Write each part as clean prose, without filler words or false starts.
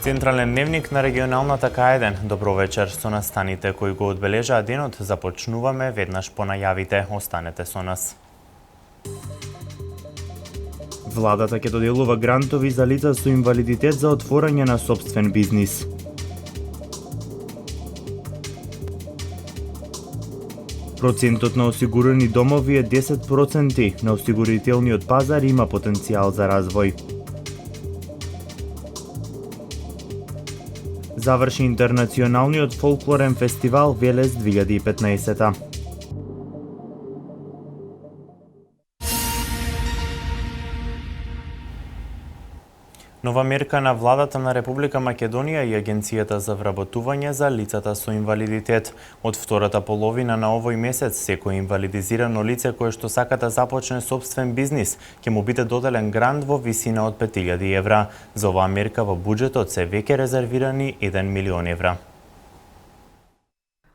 Централен дневник на регионалната К1. Добро вечер со настаните кои го одбележаа денот. Започнуваме веднаш по најавите. Останете со нас. Владата ќе доделува грантови за лица со инвалидитет за отворање на сопствен бизнис. Процентот на осигурени домови е 10%. На осигурителниот пазар има потенцијал за развој. Заврши интернационалниот фолклорен фестивал Велес 2015. Нова мерка на владата на Република Македонија и Агенцијата за вработување за лицата со инвалидитет. Од втората половина на овој месец, секој инвалидизирано лице кое што сака да започне собствен бизнис, ќе му биде доделен грант во висина од 5000 евра. За оваа мерка во буџетот се веќе резервирани 1 милион евра.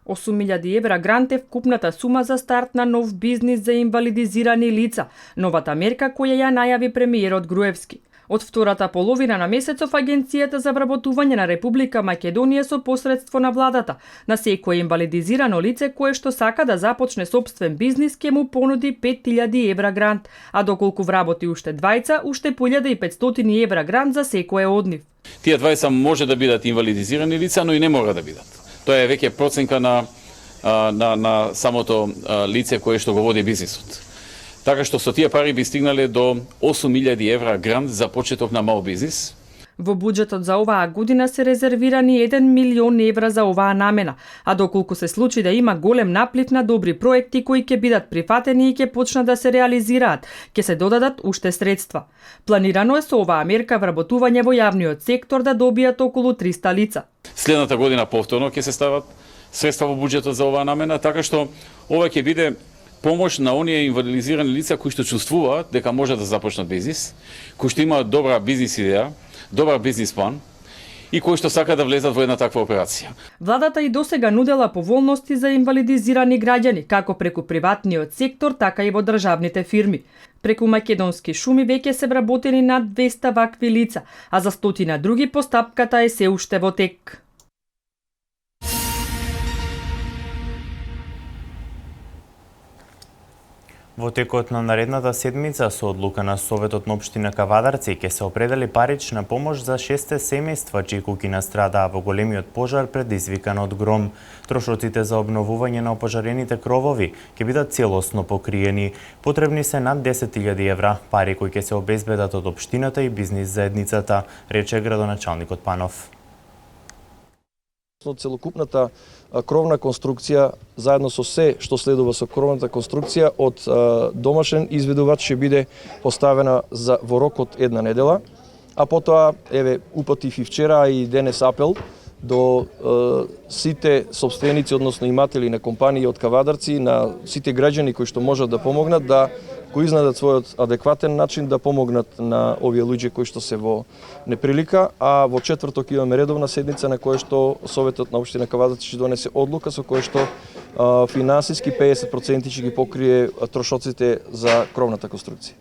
8.000 евра грант е вкупната сума за старт на нов бизнис за инвалидизирани лица. Новата мерка која ја најави премиерот Груевски. Од втората половина на месецов Агенцијата за вработување на Република Македонија со посредство на владата на секое инвалидизирано лице кое што сака да започне собствен бизнис ќе му понуди 5000 евра грант, а доколку вработи уште двајца, уште по 1500 евра грант за секое од нив. Тие двајца може да бидат инвалидизирани лица, но и не мора да бидат. Тоа е веќе проценка на самото лице кое што го води бизнисот. Така што со тие пари би стигнале до 8000 евра грант за почеток на мал бизнис. Во буџетот за оваа година се резервирани 1 милион евра за оваа намена, а доколку се случи да има голем наплив на добри проекти кои ќе бидат прифатени и ќе почнат да се реализираат, ќе се додадат уште средства. Планирано е со оваа мерка вработување во јавниот сектор да добијат околу 300 лица. Следната година повторно ќе се стават средства во буџетот за оваа намена, така што ова ќе биде помош на оние инвалидизирани лица кои што чувствуваат дека може да започнат бизнис, кои што имаат добра бизнис идеја, добар бизнис план и кои што сакаат да влезат во една таква операција. Владата и досега нудела поволности за инвалидизирани граѓани, како преку приватниот сектор, така и во државните фирми. Преку Македонски шуми веќе се вработени над 200 вакви лица, а за стотина други постапката е се уште во тек. Во текот на наредната седмица со одлука на Советот на општина Кавадарци ќе се определи парична помош за 6 семејства чии куќи настрадаа во големиот пожар предизвикан од гром. Трошоците за обновување на опожарените кровови ќе бидат целосно покриени. Потребни се над 10.000 евра, пари кои ќе се обезбедат од општината и бизнис заедницата, рече градоначалникот Панов. Целокупната кровна конструкција, заедно со се што следува со кровната конструкција од домашен изведувач ќе биде поставена во рок од една недела, а потоа, упатив и вчера и денес апел до сите сопственици, односно иматели на компании од Кавадарци, на сите граѓани кои што можат да помогнат, да го изнадат својот адекватен начин да помогнат на овие луѓе кои што се во неприлика, а во четврток имаме редовна седница на која што Советот на општина Кавадарци ќе донесе одлука со која што финансиски 50% ќе ги покрие трошоците за кровната конструкција.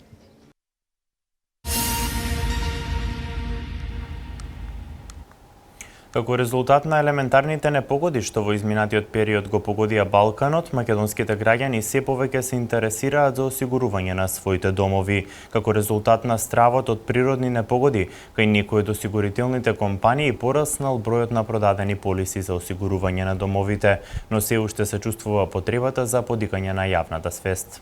Како резултат на елементарните непогоди што во изминатиот период го погодија Балканот, македонските граѓани се повеќе се интересираат за осигурување на своите домови. Како резултат на стравот од природни непогоди, кај некои од осигурителните компании пораснал бројот на продадени полиси за осигурување на домовите, но се уште се чувствува потребата за подигање на јавната свест.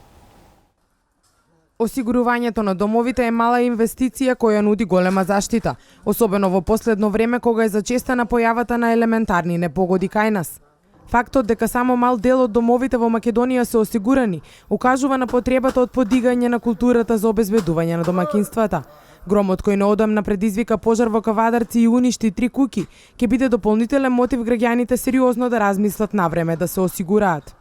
Осигурувањето на домовите е мала инвестиција која нуди голема заштита, особено во последно време кога е зачестена појавата на елементарни непогоди кај нас. Фактот дека само мал дел од домовите во Македонија се осигурани укажува на потребата од подигање на културата за обезбедување на домакинствата. Громот кој неодамна предизвика пожар во Кавадарци и уништи 3 куќи ќе биде дополнителен мотив граѓаните сериозно да размислат навреме да се осигураат.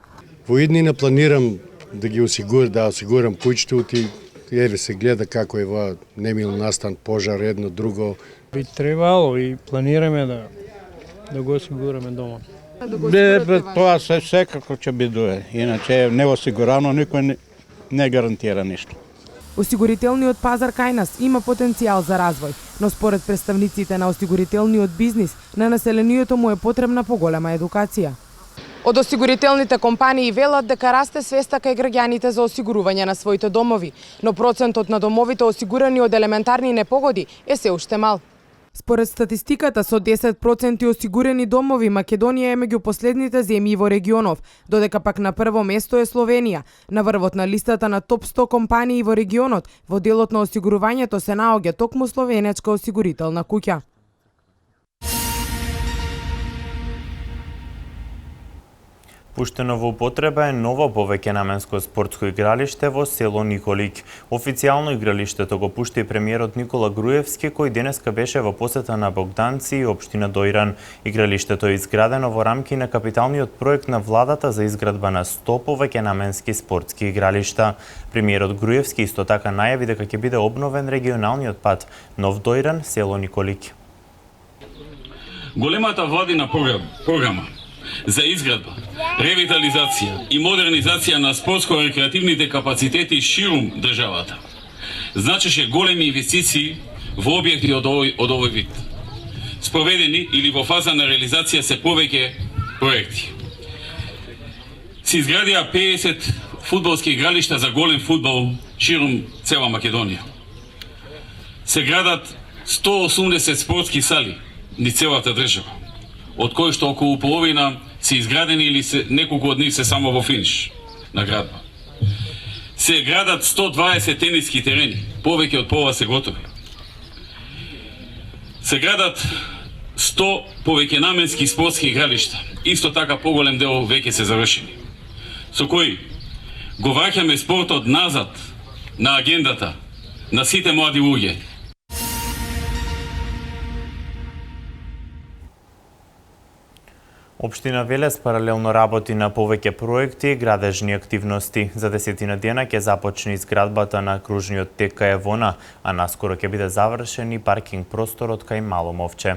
Во иднина планирам да ги осигурам куќите и се гледа како е во немил настан пожар едно друго. Би требало и планираме да го осигураме дома. Тоа се секако ќе биде, иначе не осигурано никој не гарантира ништо. Осигурителниот пазар кај нас има потенцијал за развој. но според представниците на осигурителниот бизнис, на населението му е потребна поголема едукација. Од осигурителните компании велат дека расте свеста кај граѓаните за осигурување на своите домови, но процентот на домовите осигурани од елементарни непогоди е се уште мал. Според статистиката, со 10% осигурени домови, Македонија е меѓу последните земји во регионов, додека пак на прво место е Словенија. На врвот на листата на топ 100 компании во регионот, во делот на осигурувањето се наоѓа токму словенечка осигурителна куќа. Пуштено во употреба е ново повеќенаменско спортско игралиште во село Николик. Официјално игралиштето го пушти премиерот Никола Груевски, кој денеска беше во посета на Богданци и општина Дојран. Игралиштето е изградено во рамки на капиталниот проект на владата за изградба на 100 повеќенаменски спортски игралишта. Премиерот Груевски исто така најави дека ќе биде обновен регионалниот пат Нов Дојран село Николик. Големата владина програма за изградба, ревитализација и модернизација на спортско-рекреативните капацитети ширум државата значеше големи инвестиции во објекти од овој вид. Спроведени или во фаза на реализација се повеќе проекти. Се изградија 50 фудбалски игралишта за голем фудбал ширум цела Македонија. Се градат 180 спортски сали низ целата држава, од кои што околу половина се изградени или неколку од нив се само во финиш на градба. Се градат 120 тениски терени, повеќе од пола се готови. Се градат 100 повеќенаменски спортски игралишта, исто така поголем дел веќе се завршени, со кои го враќаме спортот назад на агендата на сите млади луѓе. Општина Велес паралелно работи на повеќе проекти и градежни активности. За 10 дена ќе започне изградбата на кружниот тек кај Евона, а наскоро ќе биде завршен и паркинг просторот кај Мало Мовче.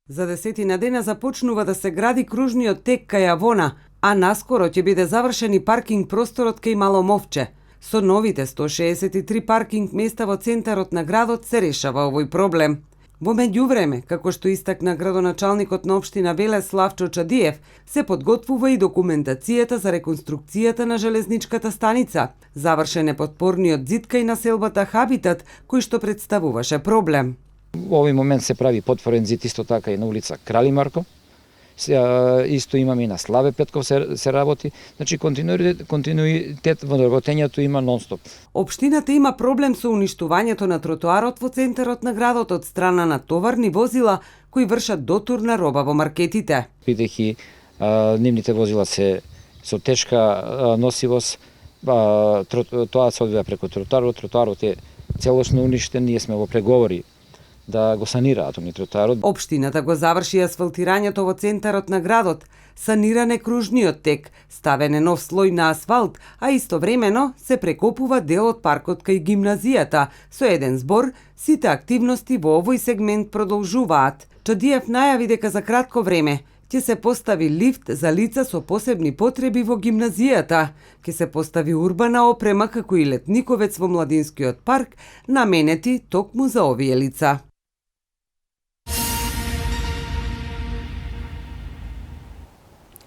За 10 дена започнува да се гради кружниот тек кај Авона, а наскоро ќе биде завршен и паркинг просторот кај Мало Мовче. Со новите 163 паркинг места во центарот на градот се решава овој проблем. Во меѓувреме, како што истакна градоначалникот на општина Велес Славчо Чадиев, се подготвува и документацијата за реконструкцијата на железничката станица. Завршен е подпорниот зид кај населбата Хабитат, кој што представуваше проблем. Во овој момент се прави подпорен зид исто така и на улица Крали Марко. Исто имаме и на Славе Петков се работи. Значи континуитет во работењето има нонстоп. Општината има проблем со уништувањето на тротоарот во центарот на градот од страна на товарни возила кои вршат дотур на роба во маркетите. Бидејќи нивните возила се со тешка носивост, тоа се одвива преку тротоарот. Тротоарот е целосно уништен, ние сме во преговори да го санираат они тротоарот. Општината го заврши асфалтирањето во центарот на градот, саниране кружниот тек, ставене нов слој на асфалт, а истовремено се прекопува дел од паркот кај гимназијата. Со еден збор, сите активности во овој сегмент продолжуваат. Чадиев најави дека за кратко време ќе се постави лифт за лица со посебни потреби во гимназијата, ќе се постави урбана опрема како и летниковец во младинскиот парк, наменети токму за овие лица.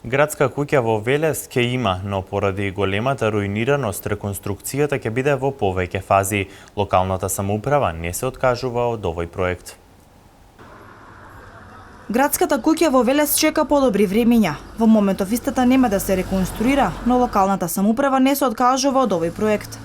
Градска куќа во Велес ќе има, но поради големата руинираност, реконструкцијата ќе биде во повеќе фази. Локалната самоуправа не се откажува од овој проект. Градската куќа во Велес чека подобри времења. Во моментов истата нема да се реконструира, но локалната самоуправа не се откажува од овој проект.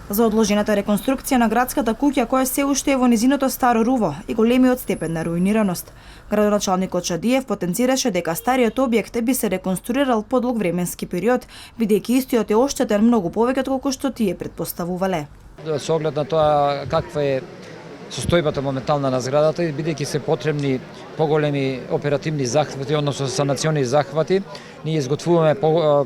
За одложената реконструкција на градската куќа, која се уште е во низиното старо руво и големиот степен на руинираност, градоначалникот Чадиев потенцираше дека стариот објект би се реконструирал по долг временски период, бидејќи истиот е оштетен многу повеќе од колку што тие претпоставувале. Со оглед на тоа каква е состојбата моментална на зградата, бидејќи се потребни поголеми оперативни захвати, односно санациони захвати. Ние изготвуваме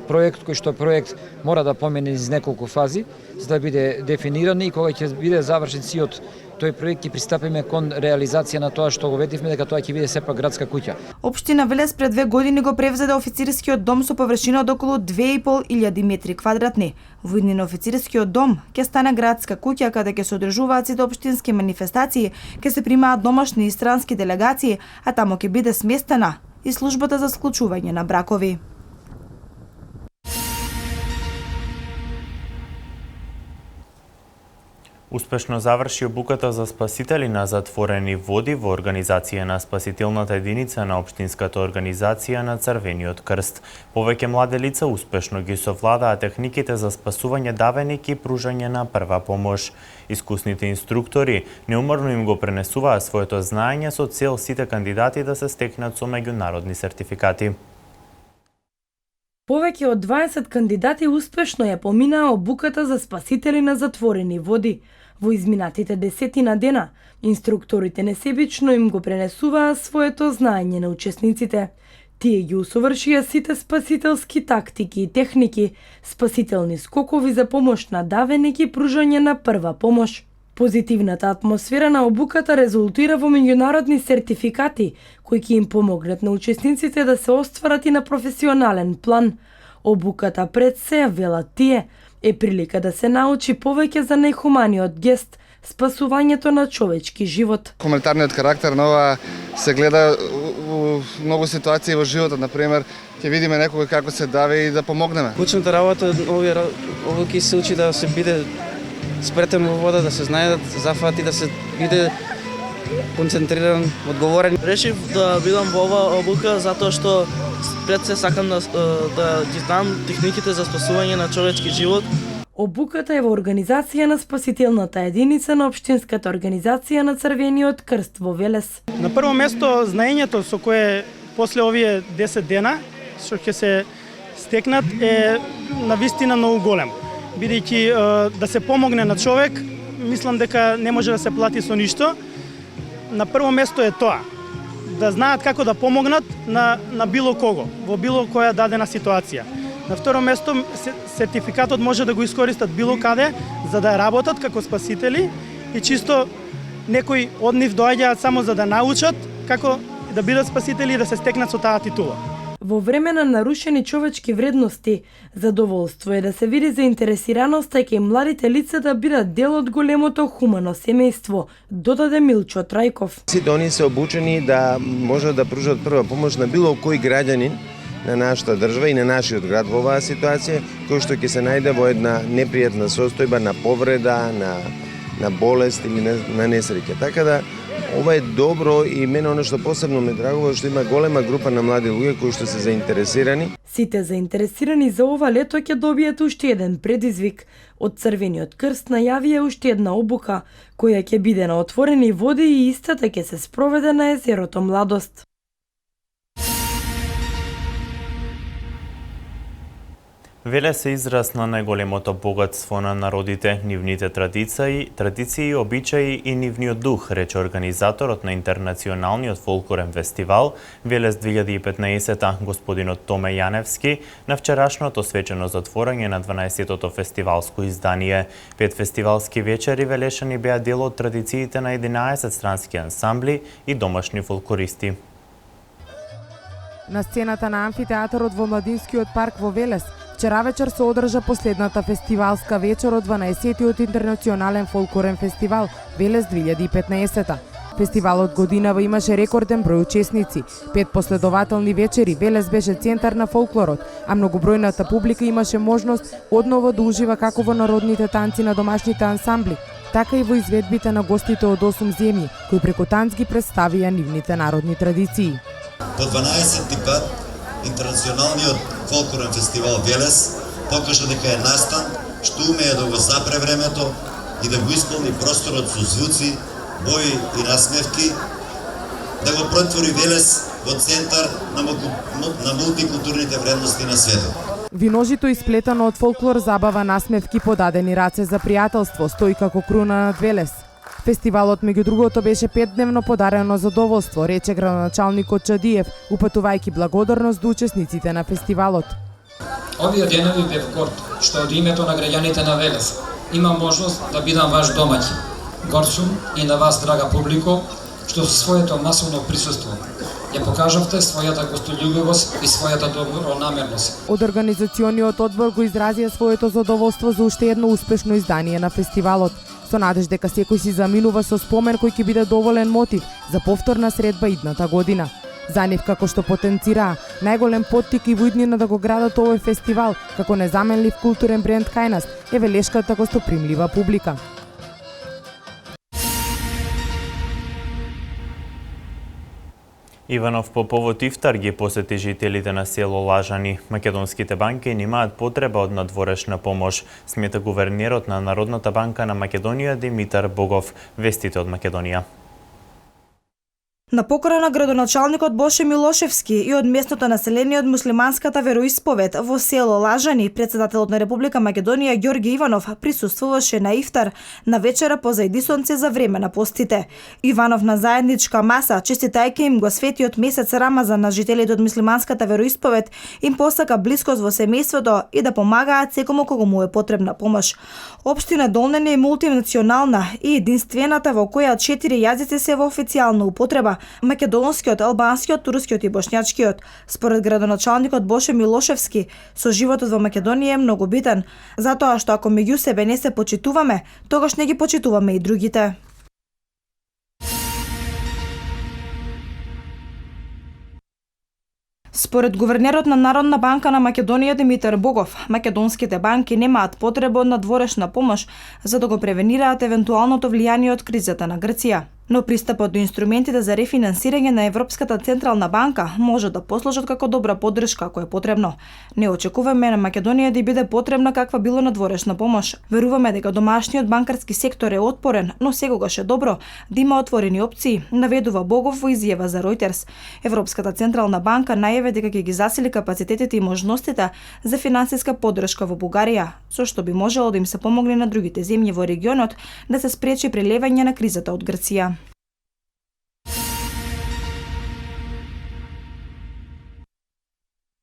проект кој што проект мора да помине из неколку фази за да биде дефиниран и кога ќе биде завршен сиот тој проект ќе пристапиме кон реализација на тоа што го ветивме дека тоа ќе биде сепак градска куќа. Општина Велес пред 2 години го превзеде официрскиот дом со површина од околу 2.500 метри квадратни. Во иднина на официрскиот дом ќе стане градска куќа каде ќе се одржуваат сите општински манифестации, ќе се примаат домашни и странски делегации, а тамо ќе биде сместена и службата за склучување на бракови. Успешно заврши обуката за спасители на затворени води во организација на спасителната единица на Општинската организација на Црвениот крст. Повеќе млади лица успешно ги совладаа техниките за спасување давеник и пружање на прва помош. Искусните инструктори неуморно им го пренесуваа своето знаење со цел сите кандидати да се стекнат со меѓународни сертификати. Повеќе од 20 кандидати успешно ја поминаа обуката за спасители на затворени води. Во изминатите 10 дена, инструкторите несебично им го пренесуваа своето знаење на учесниците. Тие ги усовршија сите спасителски тактики и техники, спасителни скокови за помош на давеник и пружање на прва помош. Позитивната атмосфера на обуката резултира во меѓународни сертификати, кои ќе им помогнат на учесниците да се остварат и на професионален план. Обуката пред се, велат тие, е прилика да се научи повеќе за најхуманиот гест, спасувањето на човечки живот. Хуманитарниот карактер на ова се гледа у многу ситуации во животот, например, ќе видиме некој како се дави и да помогнеме. Клучната работа овој се учи да се биде спретен во вода, да се знае да зафати, да се биде концентриран, одговорен. Решив да бидам во ова обука затоа што пред се сакам да ги знам техниките за спасување на човечки живот. Обуката е во организација на спасителната единица на Општинската организација на Црвениот крст во Велес. На прво место знаењето со кое после овие 10 дена што ќе се стекнат е навистина многу голем. Бидејќи да се помогне на човек, мислам дека не може да се плати со ништо. На прво место е тоа, да знаат како да помогнат на било кого, во било која дадена ситуација. На второ место, сертификатот може да го искористат било каде, за да работат како спасители и чисто некои од нив доаѓаат само за да научат како да бидат спасители и да се стекнат со таа титула. Во време на нарушени човечки вредности, задоволство е да се види заинтересираноста кај младите лица да бидат дел од големото хумано семејство, додаде Милчо Трајков. Сите они се обучени да можат да пружат прва помош на било кој граѓанин на нашата држава и на нашиот град во оваа ситуација, кој што ќе се најде во една непријатна состојба на повреда, на болест или на несреќа. Така да ова е добро и мене оно што посебно ме драгува што има голема група на млади луѓе кои што се заинтересирани. Сите заинтересирани за ова лето ќе добијат уште еден предизвик. Од Црвениот крст најавија уште една обука која ќе биде на отворени води и истата ќе се спроведе на езерото Младост. Велес е израз на најголемото богатство на народите, нивните традиции, обичаи и нивниот дух, рече организаторот на интернационалниот фолклорен фестивал Велес 2015, господинот Томе Јаневски, на вчерашното свечено затворање на 12-тото фестивалско издание. 5 фестивалски вечери велешани беа дел од традициите на 11 странски ансамбли и домашни фолклористи. На сцената на амфитеатарот во Младинскиот парк во Велес вчера вечер се одржа последната фестивалска вечер од 12-тиот интернационален фолклорен фестивал Велес 2015. Фестивалот годинава имаше рекорден број учесници. 5 последователни вечери Велес беше центар на фолклорот, а многобројната публика имаше можност одново да ужива како во народните танци на домашните ансамбли, така и во изведбите на гостите од 8 земји, кои преку танц ги представија нивните народни традиции. По 12-ти пат Интернационалниот фолклорен фестивал Велес покажа дека е настан што умее да го запре времето и да го исполни просторот со звуци, бои и насмевки, да го претвори Велес во центар на мултикултурните вредности на светот. Виножито исплетано од фолклор, забава, насмевки, подадени раце за пријателство, стои како круна над Велес. Фестивалот меѓу другото беше 5-дневно подарено задоволство, рече градоначалникот Чадиев, упатувајќи благодарност до учесниците на фестивалот. Овие денови бев горд што од името на граѓаните на Велес имам можност да бидам ваш домаќин. Горд сум и на вас, драга публико, што со своето масовно присуство ја покажавте својата гостолюбивост и својата добронамерност. Од организациониот одбор го изразија своето задоволство за уште едно успешно издание на фестивалот, со надеж дека секој си заминува со спомен кој ќе биде доволен мотив за повторна средба идната година. За нив, како што потенцираа, најголем поттик и во иднина да го градат овој фестивал како незаменлив културен бренд кај нас е велешката гостопримлива публика. Иванов по повод ифтар ги посети жителите на село Лажани. Македонските банки немаат потреба од надворешна помош, смета гувернерот на Народната банка на Македонија Димитар Богов. Вестите од Македонија. На покана на градоначалникот Боше Милошевски и од местното население од муслиманската вероисповед во село Лажани, председателот на Република Македонија Ѓорги Иванов присуствуваше на ифтар на вечера по зајдисонце за време на постите. Иванов на заедничка маса, честитајќи им го светиот месец Рамазан на жителите од муслиманската вероисповед, им посака блискост во семејството и да помагаат секому кого му е потребна помош. Општина Долнене е мултинационална и единствената во која 4 јазици се во официјална употреба: македонскиот, албанскиот, турскиот и бошњачкиот. Според градоначалникот Боше Милошевски, соживотот во Македонија е многу битен, затоа што ако меѓу себе не се почитуваме, тогаш не ги почитуваме и другите. Според гувернерот на Народна банка на Македонија Димитар Богов, македонските банки немаат потреба од надворешна помош за да го превенираат евентуалното влијание од кризата на Грција. Но пристапот до инструментите за рефинансирање на Европската централна банка може да послужат како добра поддршка ако е потребно. Не очекуваме на Македонија да биде потребна каква било надворешна помош. Веруваме дека домашниот банкарски сектор е отпорен, но секогаш е добро да има отворени опции, наведува Богов во изјава за Reuters. Европската централна банка најави дека ќе ги засили капацитетите и можностите за финансиска поддршка во Бугарија, со што би можело да им се помогне на другите земји во регионот да се спречи прелевање на кризата од Грција.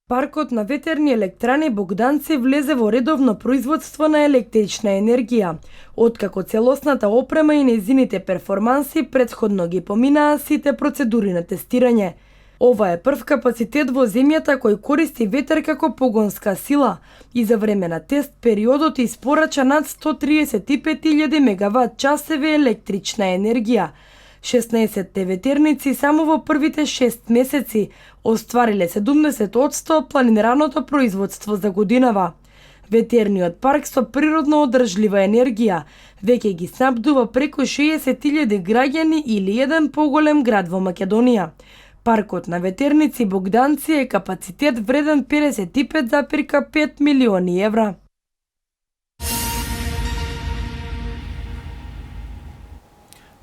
Паркот на ветерни електрани Богданци влезе во редовно производство на електрична енергија, откако целосната опрема и нејзините перформанси претходно ги поминаа сите процедури на тестирање. Ова е прв капацитет во земјата кој користи ветер како погонска сила и за време на тест периодот испорача над 135.000 мегават часеви електрична енергија. 16 ветерници само во првите 6 месеци оствариле 70% од планираното производство за годинава. Ветерниот парк со природно одржлива енергија веќе ги снабдува преку 60.000 граѓани или еден поголем град во Македонија. Паркот на ветерници Богданци е капацитет вреден 55,5 милиони евра.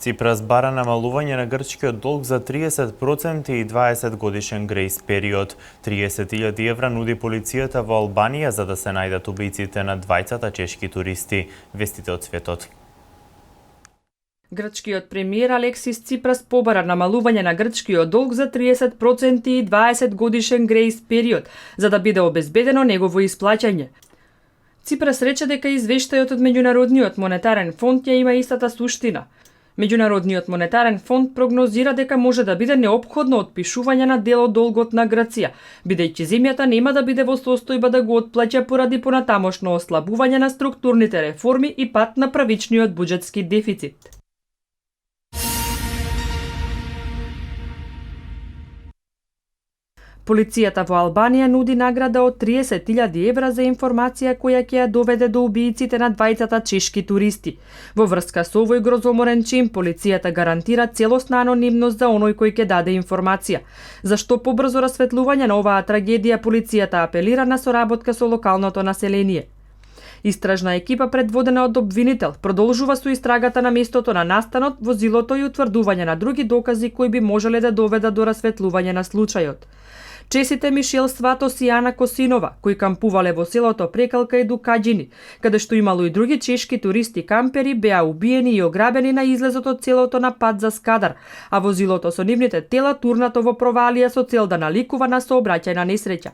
Ципрас бара намалување на грчкиот долг за 30% и 20 годишен грејс период. 30.000 евра нуди полицијата во Албанија за да се најдат убиците на двајцата чешки туристи. Вестите од светот. Грчкиот премиер Алексис Ципрас побара намалување на грчкиот долг за 30% и 20 годишен грејс период, за да биде обезбедено негово исплаќање. Ципрас рече дека извештајот од Меѓународниот монетарен фонд ја има истата суштина. Меѓународниот монетарен фонд прогнозира дека може да биде неопходно отпишување на дел од долгот на Грција, бидејќи земјата нема да биде во состојба да го отплаќа поради понатамошно ослабување на структурните реформи и пат на правичниот буџетски дефицит. Полицијата во Албанија нуди награда од 30.000 евра за информација која ќе ја доведе до убииците на двајцата чешки туристи. Во врска со овој грозоморен чин, полицијата гарантира целосна анонимност за оној кој ќе даде информација. Зашто побрзо расветлување на оваа трагедија, полицијата апелира на соработка со локалното население. Истражна екипа предводена од обвинител продолжува со истрагата на местото на настанот, возилото и утврдување на други докази кои би можеле да доведат до расветлување на случајот. Чесите Мишел Сватос и Ана Косинова, кои кампувале во селото Прекалка и Дукаџини, каде што имало и други чешки туристи кампери, беа убиени и ограбени на излезот од селото на пат за Скадар, а возилото со нивните тела турнато во провалија со цел да наликува на сообраќајна несреќа.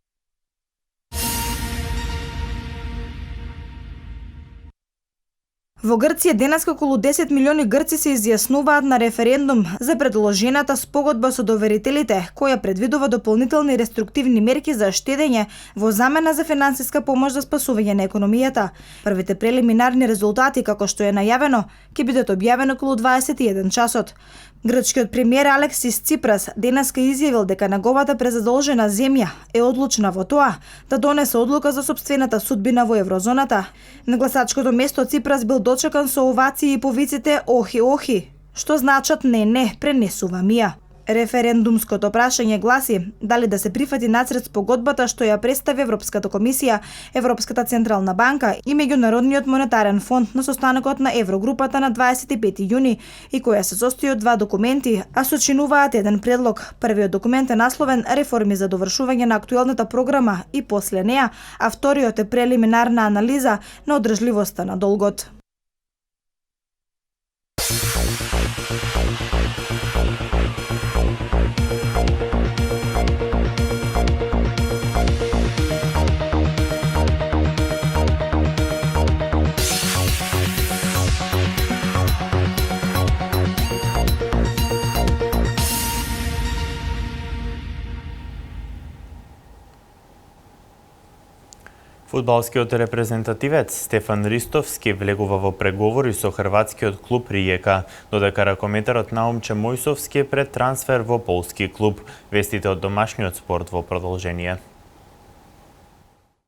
Во Грција денес околу 10 милиони грци се изјаснуваат на референдум за предложената спогодба со доверителите, која предвидува дополнителни реструктивни мерки за штедење во замена за финансиска помош за спасување на економијата. Првите прелиминарни резултати, како што е најавено, ќе бидат објавени околу 21 часот. Грчкиот премиер Алексис Ципрас денеска изјавил дека неговата презадолжена земја е одлучна во тоа да донесе одлука за сопствената судбина во еврозоната. На гласачкото место Ципрас бил дочекан со овации и повиците "Охи, охи", што значат не, пренесувам ја. Референдумското прашање гласи дали да се прифати нацрет спогодбата што ја представи Европската комисија, Европската централна банка и Меѓународниот монетарен фонд на состанокот на Еврогрупата на 25 јуни и која се состои од два документи, а сочинуваат еден предлог. Првиот документ е насловен "Реформи за довршување на актуелната програма" и после неа, а вториот е прелиминарна анализа на одржливоста на долгот. Фудбалскиот репрезентативец Стефан Ристовски влегува во преговори со хрватскиот клуб Риека, додека ракометарот Наумче Мојсовски е пред трансфер во полски клуб. Вестите од домашниот спорт во продолжение.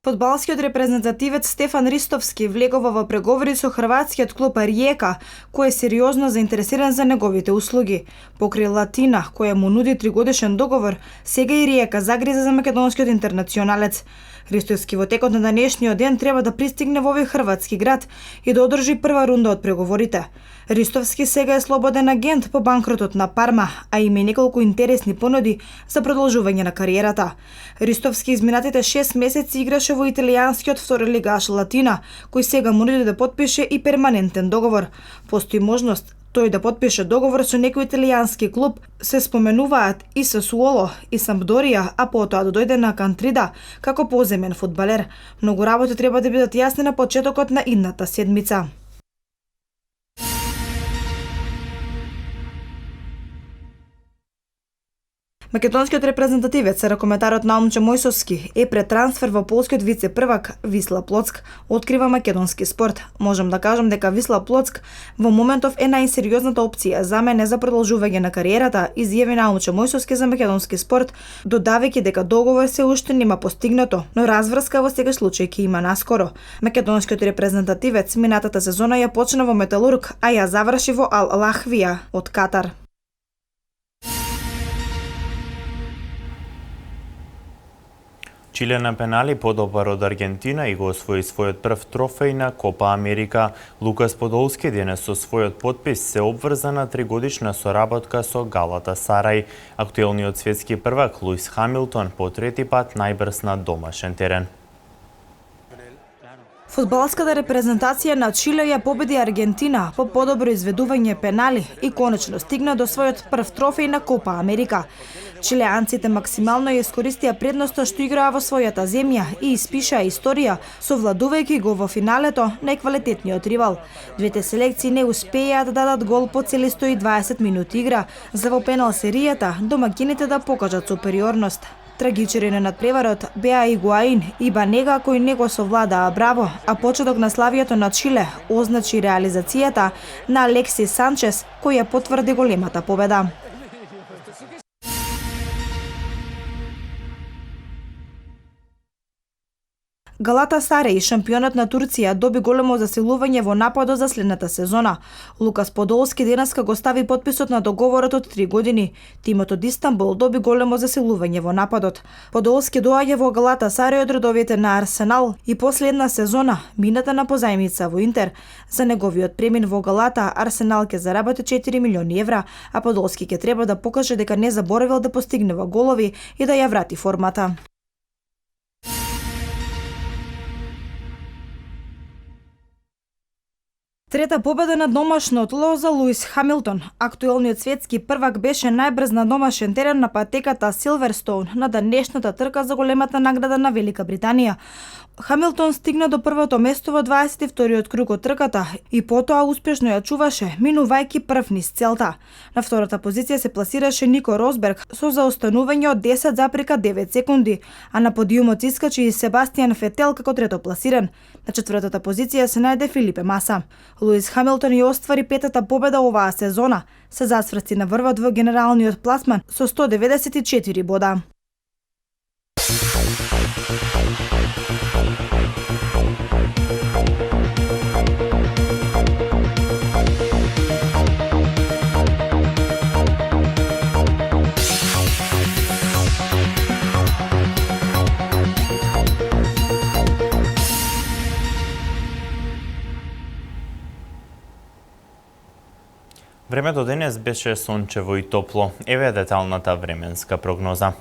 Фудбалскиот репрезентативец Стефан Ристовски влегува во преговори со хрватскиот клуб Риека, кој е сериозно заинтересиран за неговите услуги. Покрај Латина, која му нуди 3-годишен договор, сега и Риека загриза за македонскиот интернационалец. Ристовски во текот на денешниот ден треба да пристигне во овој хрватски град и да одржи прва рунда од преговорите. Ристовски сега е слободен агент по банкротот на Парма, а има и неколку интересни понуди за продолжување на кариерата. Ристовски изминатите 6 месеци играше во италијанскиот второлигаш Латина, кој сега му нуди да потпише и перманентен договор. Постои можност тој да потпише договор со некој италијански клуб, се споменуваат и Сасуоло, и Сампдорија, а потоа да дојде на Кантрида како поземен фудбалер. Многу работи треба да бидат јасни на почетокот на идната седмица. Македонскиот репрезентативец, ракометарот Наумче Мојсовски, е пред трансфер во полскиот вице-првак Висла Плоцк, открива македонски спорт. Можам да кажам дека Висла Плоцк во моментов е најсериозната опција за мене за продолжување на кариерата, изјави Наумче Мојсовски за македонски спорт, додавајќи дека договор се уште нема постигнато, но разврска во сегаш случај ќе има наскоро. Македонскиот репрезентативец минатата сезона ја почна во Металург, а ја заврши во Ал Лахвија од Катар. Чиле на пенали подобар од Аргентина и го освои својот прв трофеј на Копа Америка. Лукас Подолски денес со својот подпис се обврза на 3-годишна соработка со Галата Сарај. Актуелниот светски првак Луис Хамилтон по трети пат најбрз на домашен терен. Фудбалската репрезентација на Чиле ја победи Аргентина по подобро изведување пенали и конечно стигна до својот прв трофеј на Копа Америка. Чилеанците максимално ја искористија предноста што играа во својата земја и испишаа историја, совладувајќи го во финалето најквалитетниот ривал. Двете селекции не успеа да дадат гол по цели 120 минути игра, за во пенал серијата домаќините да покажат супериорност. Трагичери на надпреварот беа Игуаин и Банега кои не го совладаа браво, а почеток на славието на Чиле означи реализацијата на Алексис Санчес, кој ја потврди големата победа. Галатасарај, шампионот на Турција, доби големо засилување во нападот за следната сезона. Лукас Подолски денеска го стави потписот на договорот од 3 години. Тимот од Истанбул доби големо засилување во нападот. Подолски доаѓа во Галатасарај од редовите на Арсенал и последна сезона, мината на позајмица во Интер. За неговиот премин во Галата, Арсенал ќе заработи 4 милиони евра, а Подолски ќе треба да покаже дека не заборавил да постигнува голови и да ја врати формата. Трета победа на домашно тло за Луис Хамилтон. Актуелниот светски првак беше најбрз на домашен терен на патеката Силверстоун на денешната трка за големата награда на Велика Британија. Хамилтон стигна до првото место во 22-иот круг од трката и потоа успешно ја чуваше, минувајќи прв низ целта. На втората позиција се пласираше Нико Росберг со заостанување од 10,9 секунди, а на подиумот искачи и Себастијан Фетел како трето пласиран. На четвртата позиција се најде Филипе Маса. Луис Хамилтон ја оствари петата победа оваа сезона, се засврци на врвот во генералниот пласман со 194 бода. Времето денес беше сончево и топло. Еве деталната временска прогноза.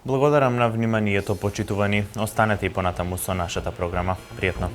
Благодарам на вниманието, почитувани. Останете и понатаму со нашата програма. Пријатно.